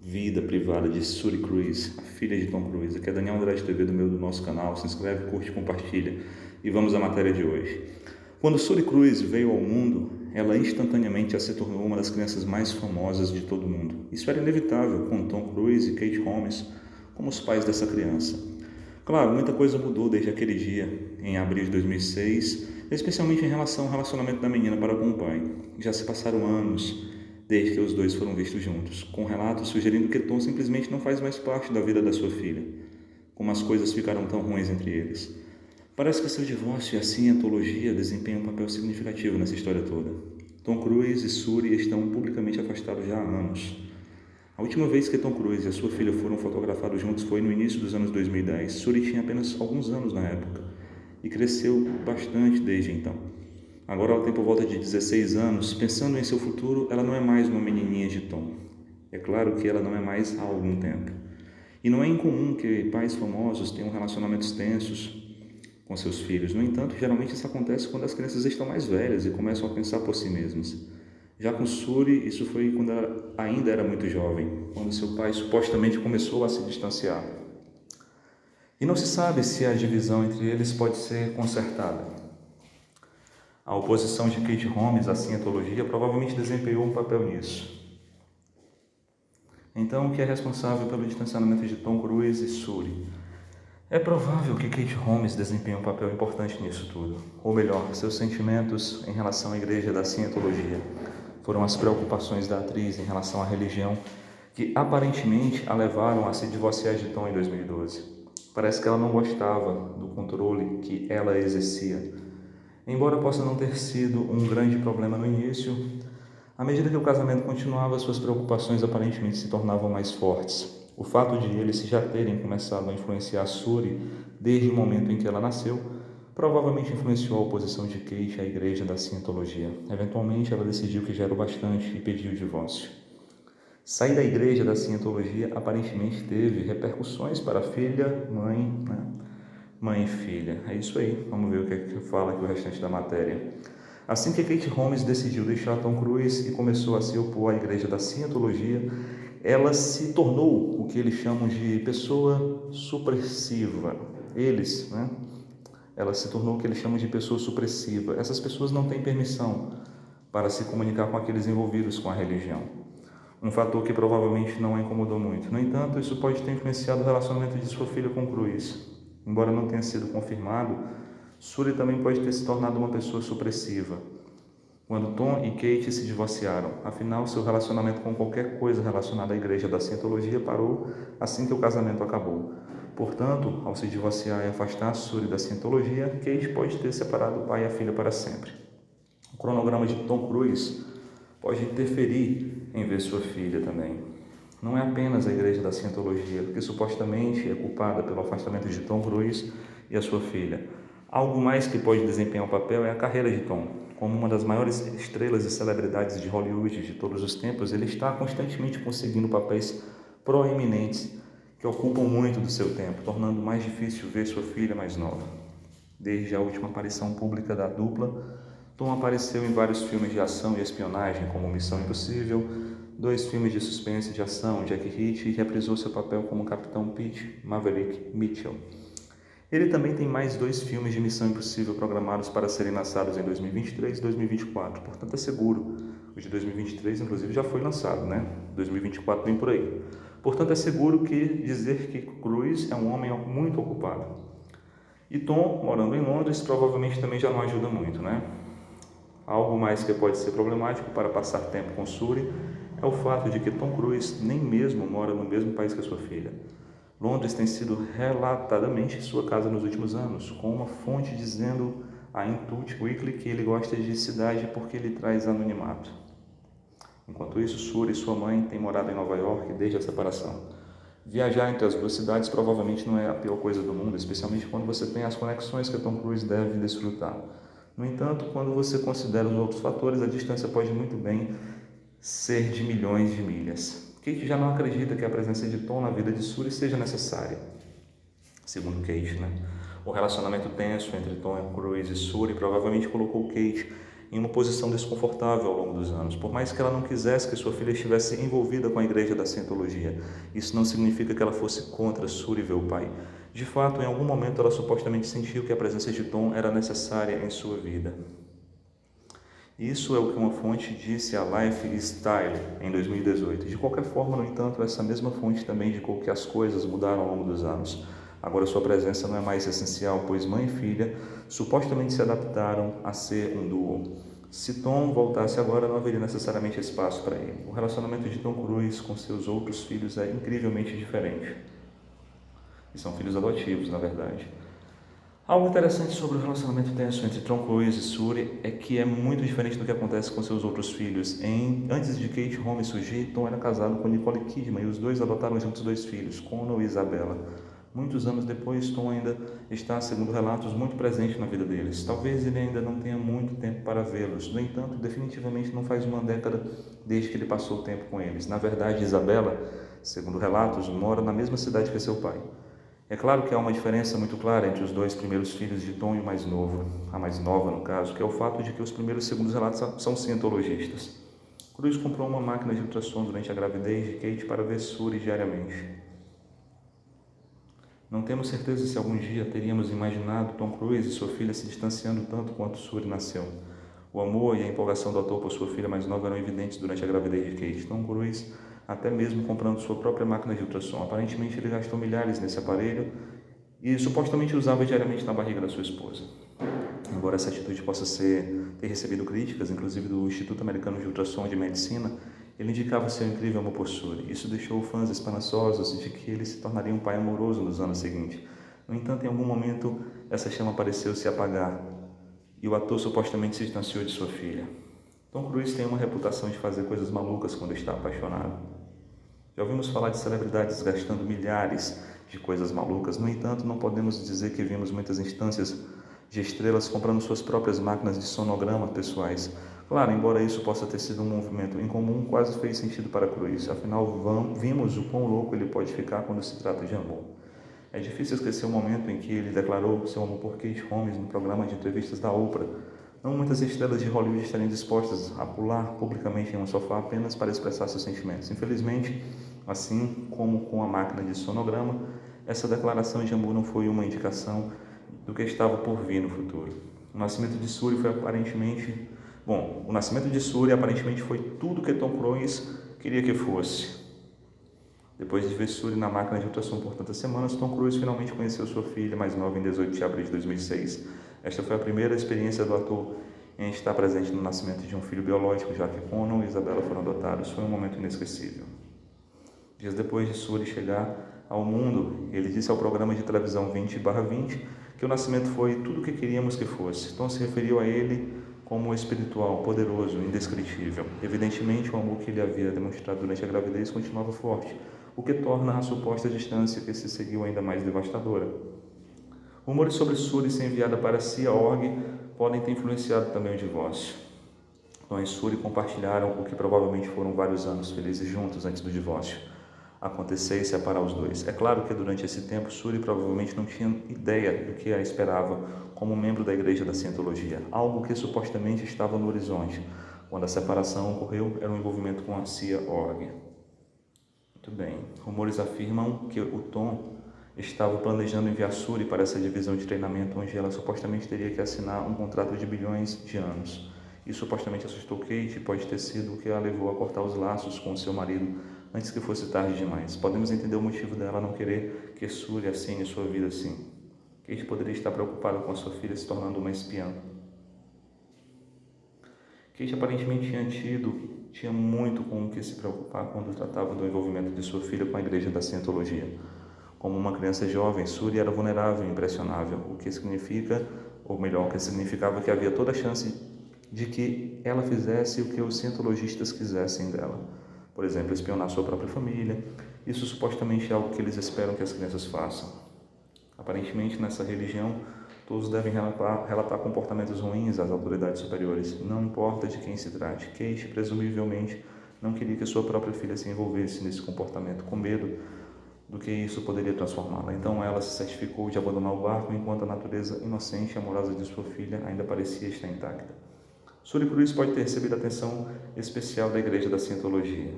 vida privada de Suri Cruise, a filha de Tom Cruise. Aqui é Daniel Andrade TV do nosso canal. Se inscreve, curte, compartilha e vamos à matéria de hoje. Quando Suri Cruise veio ao mundo, ela instantaneamente já se tornou uma das crianças mais famosas de todo o mundo. Isso era inevitável com Tom Cruise e Kate Holmes como os pais dessa criança. Claro, muita coisa mudou desde aquele dia, em abril de 2006, especialmente em relação ao relacionamento da menina para com o pai. Já se passaram anos desde que os dois foram vistos juntos, com relatos sugerindo que Tom simplesmente não faz mais parte da vida da sua filha, como as coisas ficaram tão ruins entre eles. Parece que seu divórcio e a cientologia desempenham um papel significativo nessa história toda. Tom Cruise e Suri estão publicamente afastados já há anos. A última vez que Tom Cruise e a sua filha foram fotografados juntos foi no início dos anos 2010. Suri tinha apenas alguns anos na época e cresceu bastante desde então. Agora ela tem por volta de 16 anos. Pensando em seu futuro, ela não é mais uma menininha de Tom. É claro que ela não é mais há algum tempo. E não é incomum que pais famosos tenham relacionamentos tensos com seus filhos. No entanto, geralmente isso acontece quando as crianças estão mais velhas e começam a pensar por si mesmas. Já com Suri, isso foi quando ela ainda era muito jovem, quando seu pai supostamente começou a se distanciar. E não se sabe se a divisão entre eles pode ser consertada. A oposição de Kate Holmes à cientologia provavelmente desempenhou um papel nisso. Então, o que é responsável pelo distanciamento de Tom Cruise e Suri? É provável que Kate Holmes desempenhe um papel importante nisso tudo. Ou melhor, seus sentimentos em relação à igreja da cientologia foram as preocupações da atriz em relação à religião que aparentemente a levaram a se divorciar de Tom em 2012. Parece que ela não gostava do controle que ela exercia. Embora possa não ter sido um grande problema no início, à medida que o casamento continuava, suas preocupações aparentemente se tornavam mais fortes. O fato de eles já terem começado a influenciar Suri desde o momento em que ela nasceu provavelmente influenciou a oposição de Kate à igreja da cientologia. Eventualmente, ela decidiu que já era o bastante e pediu o divórcio. Sair da igreja da cientologia aparentemente teve repercussões para a filha, mãe e filha. É isso aí. Vamos ver o que fala aqui o restante da matéria. Assim que Kate Holmes decidiu deixar Tom Cruise e começou a se opor à igreja da cientologia, ela se tornou o que eles chamam de pessoa supressiva. Ela se tornou o que eles chamam de pessoa supressiva. Essas pessoas não têm permissão para se comunicar com aqueles envolvidos com a religião. Um fator que provavelmente não a incomodou muito. No entanto, isso pode ter influenciado o relacionamento de sua filha com Cruise. Embora não tenha sido confirmado, Suri também pode ter se tornado uma pessoa supressiva quando Tom e Kate se divorciaram. Afinal, seu relacionamento com qualquer coisa relacionada à igreja da cientologia parou assim que o casamento acabou. Portanto, ao se divorciar e afastar Suri da cientologia, Kate pode ter separado o pai e a filha para sempre. O cronograma de Tom Cruise pode interferir em ver sua filha também. Não é apenas a igreja da cientologia, que supostamente é culpada pelo afastamento de Tom Cruise e a sua filha. Algo mais que pode desempenhar um papel é a carreira de Tom. Como uma das maiores estrelas e celebridades de Hollywood de todos os tempos, ele está constantemente conseguindo papéis proeminentes que ocupam muito do seu tempo, tornando mais difícil ver sua filha mais nova. Desde a última aparição pública da dupla, Tom apareceu em vários filmes de ação e espionagem, como Missão Impossível, 2 filmes de suspense de ação, Jack Reacher, e reprisou seu papel como Capitão Pete Maverick Mitchell. Ele também tem mais 2 filmes de Missão Impossível programados para serem lançados em 2023 e 2024, portanto é seguro. O de 2023, inclusive, já foi lançado, 2024 vem por aí. Portanto, é seguro dizer que Cruise é um homem muito ocupado. E Tom, morando em Londres, provavelmente também já não ajuda muito, Algo mais que pode ser problemático para passar tempo com Suri é o fato de que Tom Cruise nem mesmo mora no mesmo país que a sua filha. Londres tem sido relatadamente sua casa nos últimos anos, com uma fonte dizendo a Intuit Weekly que ele gosta de cidade porque ele traz anonimato. Enquanto isso, Suri e sua mãe têm morado em Nova York desde a separação. Viajar entre as 2 cidades provavelmente não é a pior coisa do mundo, especialmente quando você tem as conexões que Tom Cruise deve desfrutar. No entanto, quando você considera os outros fatores, a distância pode muito bem ser de milhões de milhas. Kate já não acredita que a presença de Tom na vida de Suri seja necessária. Segundo Kate, O relacionamento tenso entre Tom Cruise e Suri provavelmente colocou Kate em uma posição desconfortável ao longo dos anos. Por mais que ela não quisesse que sua filha estivesse envolvida com a igreja da Cientologia, isso não significa que ela fosse contra Suri ver o pai. De fato, em algum momento ela supostamente sentiu que a presença de Tom era necessária em sua vida. Isso é o que uma fonte disse a Lifestyle em 2018. De qualquer forma, no entanto, essa mesma fonte também indicou que as coisas mudaram ao longo dos anos. Agora sua presença não é mais essencial, pois mãe e filha supostamente se adaptaram a ser um duo. Se Tom voltasse agora, não haveria necessariamente espaço para ele. O relacionamento de Tom Cruise com seus outros filhos é incrivelmente diferente. E são filhos adotivos, na verdade. Algo interessante sobre o relacionamento tenso entre Tom Cruise e Suri é que é muito diferente do que acontece com seus outros filhos. Antes de Kate Holmes surgir, Tom era casado com Nicole Kidman e os dois adotaram juntos 2 filhos, Connor e Isabella. Muitos anos depois, Tom ainda está, segundo relatos, muito presente na vida deles. Talvez ele ainda não tenha muito tempo para vê-los. No entanto, definitivamente não faz uma década desde que ele passou o tempo com eles. Na verdade, Isabella, segundo relatos, mora na mesma cidade que seu pai. É claro que há uma diferença muito clara entre os 2 primeiros filhos de Tom e o mais novo, a mais nova no caso, que é o fato de que os primeiros e segundos relatos são cientologistas. Cruz comprou uma máquina de ultrassom durante a gravidez de Kate para ver Suri diariamente. Não temos certeza se algum dia teríamos imaginado Tom Cruise e sua filha se distanciando tanto quanto Suri nasceu. O amor e a empolgação do ator por sua filha mais nova eram evidentes durante a gravidez de Kate. Tom Cruise, até mesmo comprando sua própria máquina de ultrassom. Aparentemente ele gastou milhares nesse aparelho e supostamente usava diariamente na barriga da sua esposa. Embora essa atitude possa ter recebido críticas, inclusive do Instituto Americano de Ultrassom de Medicina, ele indicava seu incrível amor por Suri. Isso deixou fãs esperançosos de que ele se tornaria um pai amoroso nos anos seguintes. No entanto, em algum momento, essa chama pareceu se apagar e o ator supostamente se distanciou de sua filha. Tom Cruise tem uma reputação de fazer coisas malucas quando está apaixonado. Já ouvimos falar de celebridades gastando milhares de coisas malucas. No entanto, não podemos dizer que vimos muitas instâncias de estrelas comprando suas próprias máquinas de sonograma pessoais. Claro, embora isso possa ter sido um movimento incomum, quase fez sentido para Cruise. Afinal, vimos o quão louco ele pode ficar quando se trata de amor. É difícil esquecer o momento em que ele declarou seu amor por Kate Holmes no programa de entrevistas da Oprah. Não muitas estrelas de Hollywood estariam dispostas a pular publicamente em um sofá apenas para expressar seus sentimentos. Infelizmente, assim como com a máquina de sonograma, essa declaração de amor não foi uma indicação do que estava por vir no futuro. O nascimento de Suri aparentemente foi tudo que Tom Cruise queria que fosse. Depois de ver Suri na máquina de ultrassom por tantas semanas, Tom Cruise finalmente conheceu sua filha mais nova em 18 de abril de 2006. Esta foi a primeira experiência do ator em estar presente no nascimento de um filho biológico, já que Connor e Isabella foram adotados. Foi um momento inesquecível. Dias depois de Suri chegar ao mundo, ele disse ao programa de televisão 20/20 que o nascimento foi tudo o que queríamos que fosse. Tom se referiu a ele como espiritual, poderoso, indescritível. Evidentemente, o amor que ele havia demonstrado durante a gravidez continuava forte, o que torna a suposta distância que se seguiu ainda mais devastadora. Rumores sobre Suri ser enviada para Cia Org podem ter influenciado também o divórcio. Tom e Suri compartilharam o que provavelmente foram vários anos felizes juntos antes do divórcio acontecer e separar os dois. É claro que durante esse tempo Suri provavelmente não tinha ideia do que a esperava como membro da igreja da Cientologia, algo que supostamente estava no horizonte. Quando a separação ocorreu, era um envolvimento com a Cia Org. Muito bem. Rumores afirmam que o Tom estava planejando enviar Suri para essa divisão de treinamento onde ela supostamente teria que assinar um contrato de bilhões de anos. Isso supostamente assustou Kate e pode ter sido o que a levou a cortar os laços com seu marido antes que fosse tarde demais. Podemos entender o motivo dela não querer que Suri assine sua vida assim. Kate poderia estar preocupada com a sua filha se tornando uma espiã. Kate aparentemente tinha muito com o que se preocupar quando tratava do envolvimento de sua filha com a igreja da Cientologia. Como uma criança jovem, Suri era vulnerável e impressionável, o que significava que havia toda a chance de que ela fizesse o que os cientologistas quisessem dela. Por exemplo, espionar sua própria família. Isso supostamente é algo que eles esperam que as crianças façam. Aparentemente, nessa religião, todos devem relatar comportamentos ruins às autoridades superiores, não importa de quem se trate. Kate, presumivelmente, não queria que sua própria filha se envolvesse nesse comportamento, com medo do que isso poderia transformá-la. Então ela se certificou de abandonar o barco enquanto a natureza inocente e amorosa de sua filha ainda parecia estar intacta. Suri Cruz pode ter recebido atenção especial da Igreja da Cientologia.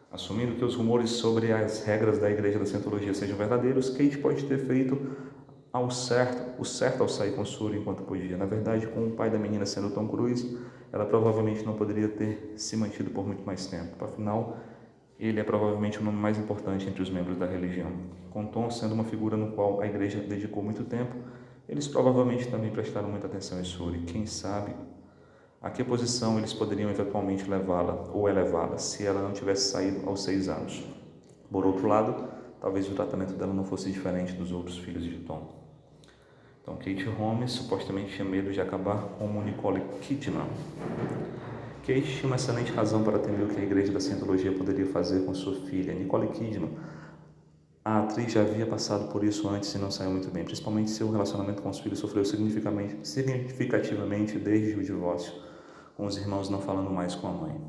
Assumindo que os rumores sobre as regras da Igreja da Cientologia sejam verdadeiros, Kate pode ter feito o certo ao sair com Suri enquanto podia. Na verdade, com o pai da menina sendo Tom Cruise, ela provavelmente não poderia ter se mantido por muito mais tempo. Afinal, ele é provavelmente o nome mais importante entre os membros da religião. Com Tom sendo uma figura no qual a Igreja dedicou muito tempo, eles provavelmente também prestaram muita atenção em Suri. Quem sabe a que posição eles poderiam eventualmente levá-la ou elevá-la se ela não tivesse saído aos 6 anos. Por outro lado, talvez o tratamento dela não fosse diferente dos outros filhos de Tom. Então, Kate Holmes supostamente tinha medo de acabar como Nicole Kidman. Kate tinha uma excelente razão para temer o que a Igreja da Cientologia poderia fazer com sua filha. Nicole Kidman, a atriz, já havia passado por isso antes e não saiu muito bem. Principalmente seu relacionamento com os filhos sofreu significativamente desde o divórcio, com os irmãos não falando mais com a mãe.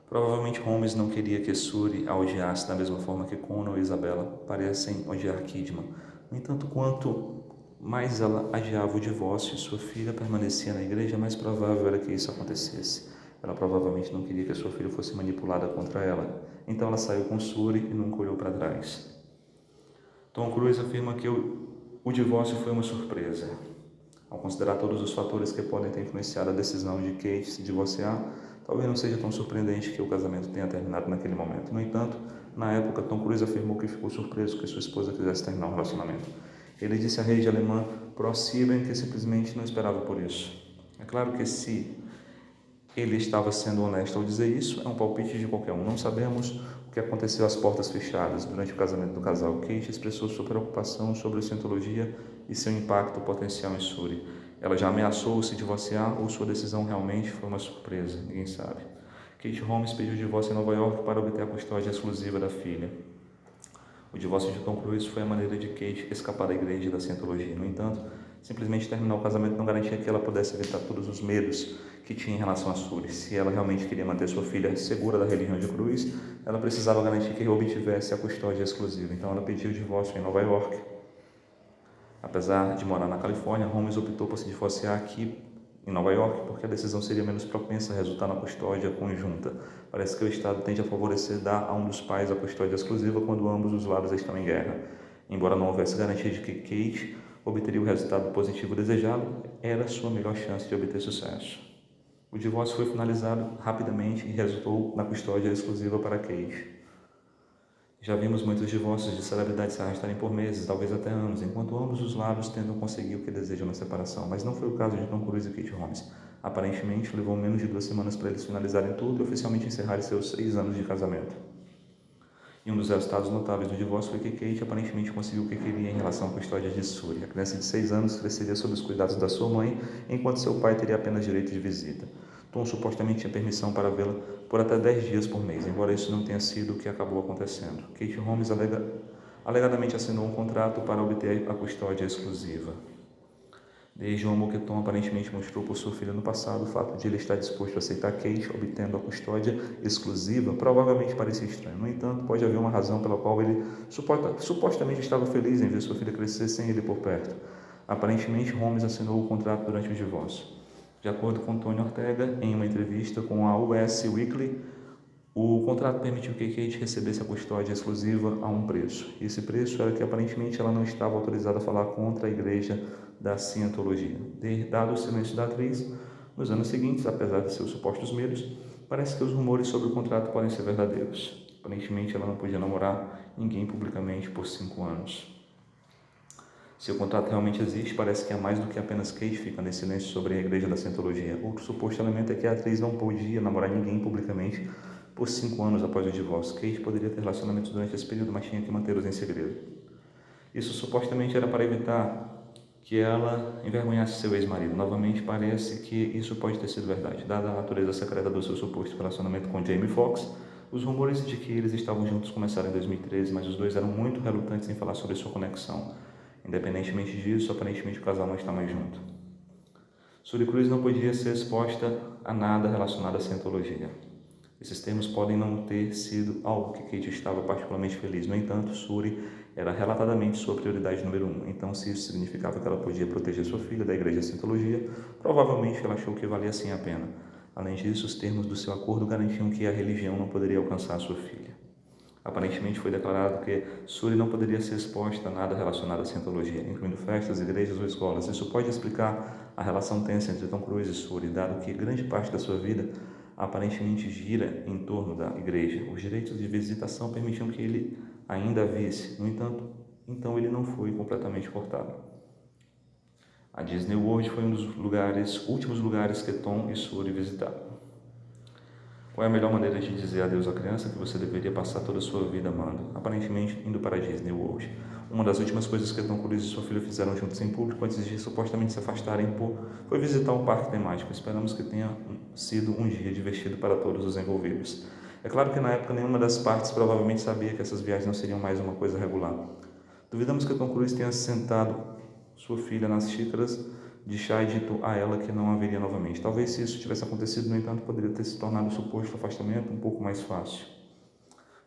Provavelmente Holmes não queria que Suri a odiasse da mesma forma que Connor e Isabella parecem odiar Kidman. No entanto, quanto mais ela adiava o divórcio e sua filha permanecia na igreja, mais provável era que isso acontecesse. Ela provavelmente não queria que sua filha fosse manipulada contra ela. Então ela saiu com Suri e nunca olhou para trás. Tom Cruise afirma que o divórcio foi uma surpresa. Ao considerar todos os fatores que podem ter influenciado a decisão de Kate se divorciar, talvez não seja tão surpreendente que o casamento tenha terminado naquele momento. No entanto, na época, Tom Cruise afirmou que ficou surpreso que sua esposa quisesse terminar o relacionamento. Ele disse à rede alemã ProSieben que simplesmente não esperava por isso. É claro que se ele estava sendo honesto ao dizer isso, é um palpite de qualquer um. Não sabemos o que aconteceu às portas fechadas durante o casamento do casal. Kate expressou sua preocupação sobre a Cientologia e seu impacto potencial em Suri. Ela já ameaçou se divorciar ou sua decisão realmente foi uma surpresa? Ninguém sabe. Kate Holmes pediu divórcio em Nova York para obter a custódia exclusiva da filha. O divórcio de Tom Cruise foi a maneira de Kate escapar da Igreja da Cientologia. No entanto, simplesmente terminar o casamento não garantia que ela pudesse evitar todos os medos que tinha em relação a Suri. Se ela realmente queria manter sua filha segura da religião de Cruz, ela precisava garantir que ele obtivesse a custódia exclusiva. Então ela pediu o divórcio em Nova York. Apesar de morar na Califórnia, Holmes optou por se divorciar aqui em Nova York porque a decisão seria menos propensa a resultar na custódia conjunta. Parece que o Estado tende a favorecer dar a um dos pais a custódia exclusiva quando ambos os lados estão em guerra. Embora não houvesse garantia de que Kate obteria o resultado positivo desejado, era sua melhor chance de obter sucesso. O divórcio foi finalizado rapidamente e resultou na custódia exclusiva para Kate. Já vimos muitos divórcios de celebridades se arrastarem por meses, talvez até anos, enquanto ambos os lados tentam conseguir o que desejam na separação, mas não foi o caso de Tom Cruise e Kate Holmes. Aparentemente, levou menos de 2 semanas para eles finalizarem tudo e oficialmente encerrarem seus 6 anos de casamento. E um dos resultados notáveis do divórcio foi que Kate aparentemente conseguiu o que queria em relação à custódia de Suri. A criança de 6 anos cresceria sob os cuidados da sua mãe, enquanto seu pai teria apenas direito de visita. Tom supostamente tinha permissão para vê-la por até 10 dias por mês, embora isso não tenha sido o que acabou acontecendo. Kate Holmes alegadamente assinou um contrato para obter a custódia exclusiva. Desde o amor que Tom aparentemente mostrou por sua filha no passado, o fato de ele estar disposto a aceitar Kate obtendo a custódia exclusiva provavelmente parecia estranho. No entanto, pode haver uma razão pela qual ele supostamente estava feliz em ver sua filha crescer sem ele por perto. Aparentemente, Holmes assinou o contrato durante o divórcio. De acordo com Tony Ortega, em uma entrevista com a US Weekly, o contrato permitiu que Kate recebesse a custódia exclusiva a um preço. Esse preço era que aparentemente ela não estava autorizada a falar contra a Igreja da Cientologia. Dado o silêncio da atriz, nos anos seguintes, apesar de seus supostos medos, parece que os rumores sobre o contrato podem ser verdadeiros. Aparentemente ela não podia namorar ninguém publicamente por 5 anos. Se o contrato realmente existe, parece que é mais do que apenas Kate ficando em silêncio sobre a Igreja da Cientologia. Outro suposto elemento é que a atriz não podia namorar ninguém publicamente por 5 anos após o divórcio. Kate poderia ter relacionamentos durante esse período, mas tinha que mantê-los em segredo. Isso supostamente era para evitar que ela envergonhasse seu ex-marido. Novamente, parece que isso pode ter sido verdade. Dada a natureza secreta do seu suposto relacionamento com Jamie Foxx, os rumores de que eles estavam juntos começaram em 2013, mas os dois eram muito relutantes em falar sobre sua conexão. Independentemente disso, aparentemente o casal não está mais junto. Suri Cruz não podia ser exposta a nada relacionado à Cientologia. Esses termos podem não ter sido algo que Kate estava particularmente feliz. No entanto, Suri era relatadamente sua prioridade número 1. Então, se isso significava que ela podia proteger sua filha da igreja de Scientologia, provavelmente ela achou que valia sim a pena. Além disso, os termos do seu acordo garantiam que a religião não poderia alcançar sua filha. Aparentemente foi declarado que Suri não poderia ser exposta a nada relacionado à Scientologia, incluindo festas, igrejas ou escolas. Isso pode explicar a relação tensa entre Tom Cruise e Suri, dado que grande parte da sua vida aparentemente gira em torno da igreja. Os direitos de visitação permitiam que ele ainda a visse, no entanto, então ele não foi completamente cortado. A Disney World foi um dos últimos lugares que Tom e Suri visitaram. Qual é a melhor maneira de dizer adeus à criança que você deveria passar toda a sua vida amando? Aparentemente, indo para a Disney World. Uma das últimas coisas que Tom Cruise e sua filha fizeram juntos em público antes de supostamente se afastarem foi visitar um parque temático. Esperamos que tenha sido um dia divertido para todos os envolvidos. É claro que na época nenhuma das partes provavelmente sabia que essas viagens não seriam mais uma coisa regular. Duvidamos que Tom Cruise tenha sentado sua filha nas xícaras de chá e dito a ela que não haveria novamente. Talvez se isso tivesse acontecido, no entanto, poderia ter se tornado o suposto afastamento um pouco mais fácil.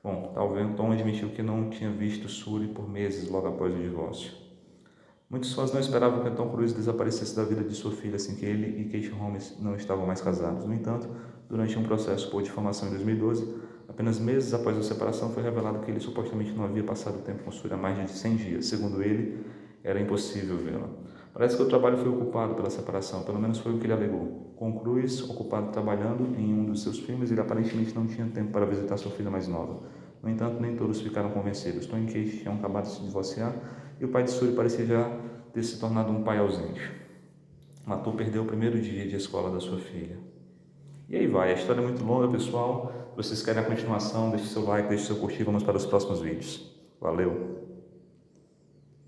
Bom, talvez Tom admitiu que não tinha visto Suri por meses logo após o divórcio. Muitos fãs não esperavam que Tom Cruise desaparecesse da vida de sua filha assim que ele e Kate Holmes não estavam mais casados. No entanto, durante um processo por difamação em 2012, apenas meses após a separação, foi revelado que ele supostamente não havia passado tempo com Suri há mais de 100 dias. Segundo ele, era impossível vê-la. Parece que o trabalho foi ocupado pela separação, pelo menos foi o que ele alegou. Com Cruise ocupado trabalhando em um dos seus filmes, ele aparentemente não tinha tempo para visitar sua filha mais nova. No entanto, nem todos ficaram convencidos. Tom e Kate tinham acabado de se divorciar e o pai de Suri parecia já ter se tornado um pai ausente. O ator perdeu o primeiro dia de escola da sua filha. E aí vai, a história é muito longa, pessoal. Se vocês querem a continuação, deixe seu like, deixe seu curtir, vamos para os próximos vídeos. Valeu!